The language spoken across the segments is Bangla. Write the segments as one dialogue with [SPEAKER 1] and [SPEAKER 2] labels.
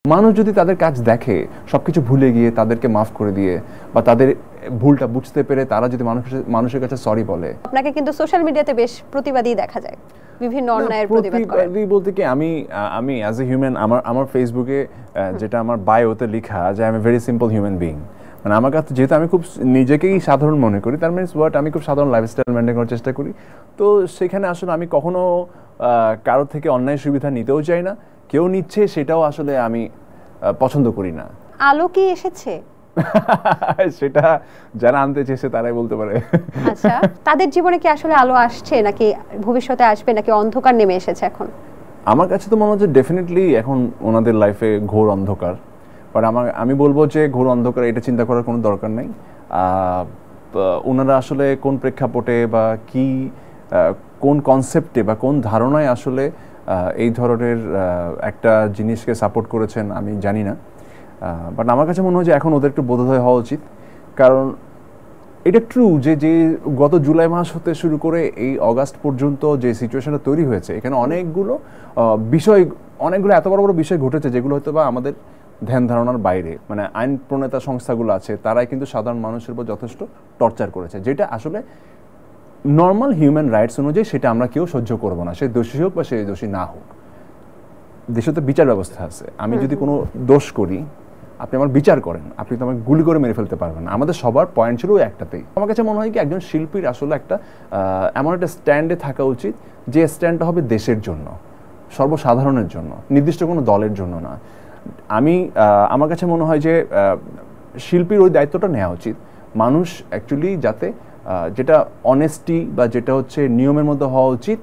[SPEAKER 1] মানুষ যদি তাদের কাজ দেখে সবকিছু ভুলে গিয়ে তাদেরকে মাফ করে দিয়ে বা তাদের ভুলটা বুঝতে পেরে তারা যদি মানুষের কাছে সরি বলে।
[SPEAKER 2] আপনাকে কিন্তু সোশ্যাল মিডিয়াতে বেশ প্রতিবাদী দেখা যায়, বিভিন্ন অন্যায়ের প্রতিবাদ করেন।
[SPEAKER 1] প্রতিবাদী বলতে কি আমি অ্যাজ এ হিউম্যান আমার ফেসবুকে যেটা আমার বায়োতে লেখা যে I M a very simple human being, মানে আমার কাছে যেহেতু আমি খুব নিজেকেই সাধারণ মনে করি, তার মিনস ওয়াট আমি খুব সাধারণ লাইফস্টাইল মেনটেন করার চেষ্টা করি। তো সেখানে আসলে আমি কখনো কারোর থেকে অন্যায় সুবিধা নিতেও চাই না, কেউ নিচ্ছে সেটাও আসলে আমি পছন্দ করি না।
[SPEAKER 2] আলো কি এসেছে?
[SPEAKER 1] সেটা যারা আনতে চেয়েছে তারাই বলতে পারে।
[SPEAKER 2] আচ্ছা, তাদের জীবনে কি আসলে আলো আসছে নাকি ভবিষ্যতে আসবে নাকি অন্ধকার নেমে এসেছে এখন?
[SPEAKER 1] আমার কাছে তো মনে হচ্ছে ডেফিনেটলি এখন ওনাদের লাইফে ঘোর অন্ধকার, বাট আমি বলবো যে ঘোর অন্ধকার এটা চিন্তা করার কোনো দরকার নেই। ওনারা আসলে কোন প্রেক্ষাপটে বা কি কোন কনসেপ্টে বা কোন ধারণায় আসলে এই ধরনের একটা জিনিসকে সাপোর্ট করেছেন আমি জানি না, বাট আমার কাছে মনে হয় যে এখন ওদের একটু বোধোদয় হওয়া উচিত। কারণ এটা ট্রু যে গত জুলাই মাস হতে শুরু করে এই অগাস্ট পর্যন্ত যে সিচুয়েশনটা তৈরি হয়েছে, এখানে অনেকগুলো এত বড় বড় বিষয় ঘটেছে যেগুলো হয়তো বা আমাদের ধ্যান ধারণার বাইরে। মানে আইন প্রণেতা সংস্থাগুলো আছে, তারাই কিন্তু সাধারণ মানুষের উপর যথেষ্ট টর্চার করেছে, যেটা আসলে নর্মাল হিউম্যান রাইটস অনুযায়ী সেটা আমরা কেউ সহ্য করবো না, সে দোষী হোক বা সে দোষী না হোক। দেশে তো বিচার ব্যবস্থা আছে, আমি যদি কোনো দোষ করি আপনি আমার বিচার করেন, আপনি তো আমাকে গুলি করে মেরে ফেলতে পারবেন না। আমাদের সবার পয়েন্ট ছিল একটাতেই। আমার কাছে মনে হয় কি একজন শিল্পীর আসলে একটা এমন একটা স্ট্যান্ডে থাকা উচিত যে স্ট্যান্ডটা হবে দেশের জন্য, সর্বসাধারণের জন্য, নির্দিষ্ট কোনো দলের জন্য না। আমার কাছে মনে হয় যে শিল্পীর ওই দায়িত্বটা নেওয়া উচিত, মানুষ অ্যাকচুয়ালি যাতে যেটা অনেস্টি বা যেটা হচ্ছে নিয়মের মধ্যে হওয়া উচিত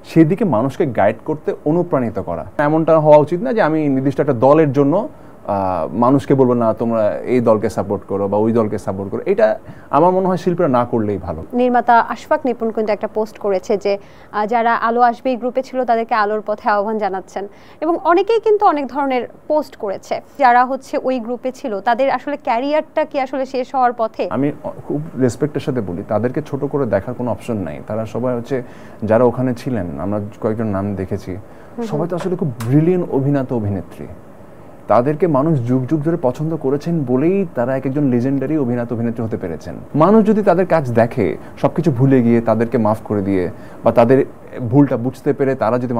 [SPEAKER 1] সেদিকে মানুষকে গাইড করতে অনুপ্রাণিত করা। এমনটা হওয়া উচিত না যে আমি নির্দিষ্ট একটা দলের জন্য মানুষকে বলবো না তোমরা এই দলকে সাপোর্ট করো বা ওই দলকে সাপোর্ট করো। এটা আমার মনে হয় শিল্পীরা না করলেই ভালো।
[SPEAKER 2] নির্মাতা আশফাক নিপুণ কিন্তু একটা পোস্ট করেছে যে যারা আলো আসবে এই গ্রুপে ছিল তাদেরকে আলোর পথে আহ্বান জানাচ্ছেন, এবং অনেকেই কিন্তু অনেক ধরনের পোস্ট করেছে যারা হচ্ছে ওই গ্রুপে ছিল তাদের আসলে ক্যারিয়ারটা কি আসলে শেষ হওয়ার পথে।
[SPEAKER 1] আমি খুব রেসপেক্টের সাথে বলি, তাদেরকে ছোট করে দেখার কোনো অপশন নাই। তারা সবাই হচ্ছে যারা ওখানে ছিলেন, আমরা কয়েকজন নাম দেখেছি, সবাই তো আসলে খুব ব্রিলিয়েন্ট অভিনেত্রী। তাদেরকে মানুষ যুগ যুগ ধরে পছন্দ করেছেন বলেই তারা একজন লেজেন্ডারি অভিনেত্রী হতে পেরেছেন। মানুষ যদি তাদের কাজ দেখে সবকিছু ভুলে গিয়ে তাদেরকে মাফ করে দিয়ে বা তাদের ভুলটা বুঝতে পেরে তারা যদি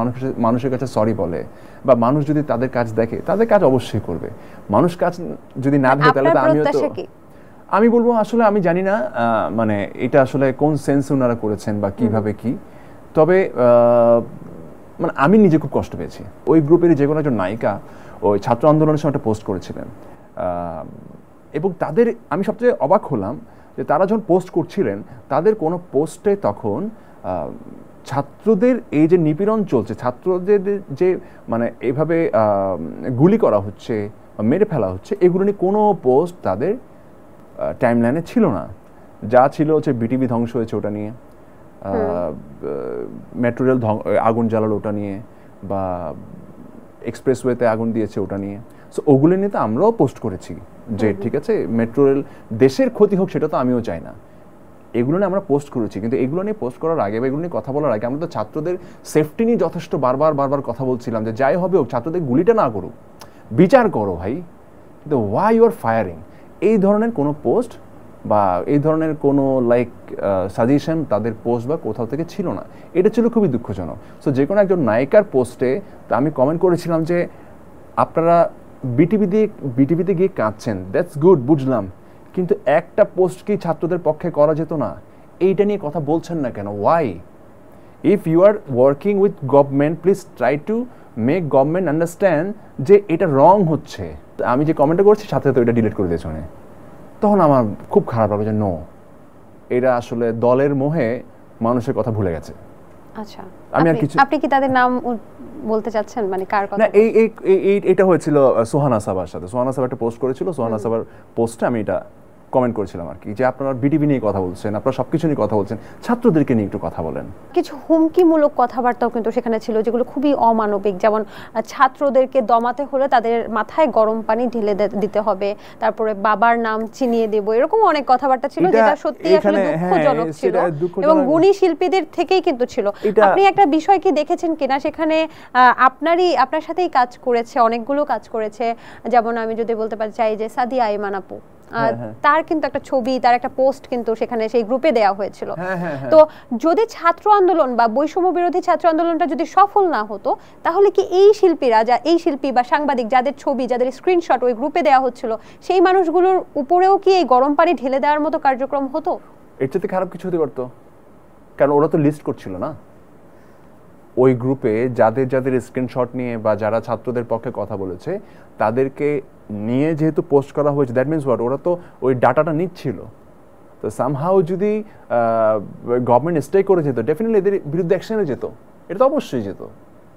[SPEAKER 1] মানুষের কাছে সরি বলে, বা মানুষ যদি তাদের কাজ দেখে, তাদের কাজ অবশ্যই করবে। মানুষ কাজ যদি না দেখে তাহলে আমি বলবো আসলে আমি জানি না মানে এটা আসলে কোন সেন্স ওনারা করেছেন বা কিভাবে কি, তবে মানে আমি নিজে খুব কষ্ট পেয়েছি। ওই গ্রুপেরই যে কোনো একজন নায়িকা ওই ছাত্র আন্দোলনের সময় একটা পোস্ট করেছিলেন, এবং তাদের আমি সবচেয়ে অবাক হলাম যে তারা যখন পোস্ট করছিলেন তাদের কোনো পোস্টে তখন ছাত্রদের এই যে নিপীড়ন চলছে, ছাত্রদের যে মানে এইভাবে গুলি করা হচ্ছে, মেরে ফেলা হচ্ছে, এগুলো নিয়ে কোনো পোস্ট তাদের টাইমলাইনে ছিল না। যা ছিল হচ্ছে বিটিভি ধ্বংস হয়েছে ওটা নিয়ে, মেট্রো রেল আগুন জ্বালালো ওটা নিয়ে, বা এক্সপ্রেসওয়েতে আগুন দিয়েছে ওটা নিয়ে। সো ওগুলো নিয়ে তো আমরাও পোস্ট করেছি যে ঠিক আছে মেট্রো রেল দেশের ক্ষতি হোক, সেটা তো আমিও চাই না। এগুলো নিয়ে আমরা পোস্ট করেছি, কিন্তু এগুলো নিয়ে পোস্ট করার আগে বা এগুলো নিয়ে কথা বলার আগে আমরা তো ছাত্রদের সেফটি নিয়ে যথেষ্ট বারবার কথা বলছিলাম যে যাই হবে হোক ছাত্রদের গুলিটা না করুক, বিচার করো ভাই। কিন্তু ওয়াই ইউ আর ফায়ারিং, এই ধরনের কোনো পোস্ট বা এই ধরনের কোনো সাজেশন তাদের পোস্ট বা কোথাও থেকে ছিল না। এটা ছিল খুবই দুঃখজনক। সো যে কোনো একজন নায়িকার পোস্টে আমি কমেন্ট করেছিলাম যে আপনারা বিটিভিতে গিয়ে কাঁদছেন, দ্যাটস গুড, বুঝলাম, কিন্তু একটা পোস্ট কি ছাত্রদের পক্ষে করা যেত না? এইটা নিয়ে কথা বলছেন না কেন? Why? If you are working with government, please try to make government understand যে এটা রং হচ্ছে। আমি যে কমেন্টটা করছি সাথে সাথে ওইটা ডিলিট করে দিয়েছে। তখন আমার খুব খারাপ লাগে যে নো, এরা আসলে দলের মোহে মানুষের কথা ভুলে গেছে।
[SPEAKER 2] আচ্ছা, আপনি কি তাদের নাম বলতে চাচ্ছেন, মানে কার কথা? না,
[SPEAKER 1] এটা হয়েছিল সোহানা সাবার সাথে। সোহানা সাবা একটা পোস্ট করেছিল, সোহানা সাবার পোস্টে আমি এটা কমেন্ট করেছিলাম আর কি, যে আপনারা বিটিভি নিয়ে কথা বলছেন, আপনারা সবকিছু নিয়ে কথা বলছেন, ছাত্রদেরকে নিয়ে একটু কথা বলেন।
[SPEAKER 2] কিছু হুমকিমূলক কথাবার্তাও কিন্তু সেখানে ছিল যেগুলো খুবই অমানবিক, যেমন ছাত্রদেরকে দমাতে হলে তাদের মাথায় গরম পানি ঢেলে দিতে হবে, তারপরে বাবার নাম চিনিয়ে দেব, এরকম অনেক কথাবার্তা ছিল যেটা সত্যি আসলে দুঃখজনক ছিল এবং গুণী শিল্পীদের থেকেই কিন্তু ছিল। আপনি একটা বিষয় কি দেখেছেন কিনা, সেখানে আপনার সাথেই কাজ করেছে, অনেকগুলো কাজ করেছে, যেমন আমি যদি বলতে পারি চাই যে সাদিয়া আইমান আপু, তার কিন্তু একটা ছবি, তার একটা পোস্ট কিন্তু সেখানে সেই গ্রুপে দেওয়া হয়েছিল। তো যদি ছাত্র আন্দোলন বা বৈষম্য বিরোধী ছাত্র আন্দোলনটা যদি সফল না হতো, তাহলে কি এই শিল্পী বা সাংবাদিক যাদের ছবি, যাদের স্ক্রিনশট ওই গ্রুপে দেওয়া হচ্ছিল, সেই মানুষগুলোর উপরেও কি এই গরম পানি ঢেলে দেওয়ার মতো কার্যক্রম হতো?
[SPEAKER 1] এর চেয়ে খারাপ কিছু হতে পারতো, কারণ ওরা তো লিস্ট করছিল না ওই গ্রুপে যাদের স্ক্রিনশট নিয়ে বা যারা ছাত্রদের পক্ষে কথা বলেছে তাদেরকে নিয়ে যেহেতু পোস্ট করা হয়েছে, দ্যাট মিনস হোয়াট, ওরা তো ওই ডাটাটা নিচ্ছিল। তো সামহাউ যদি গভর্নমেন্ট স্টে করে যেত, ডেফিনেটলি এদের বিরুদ্ধে অ্যাকশনে যেত, এটা তো অবশ্যই যেত।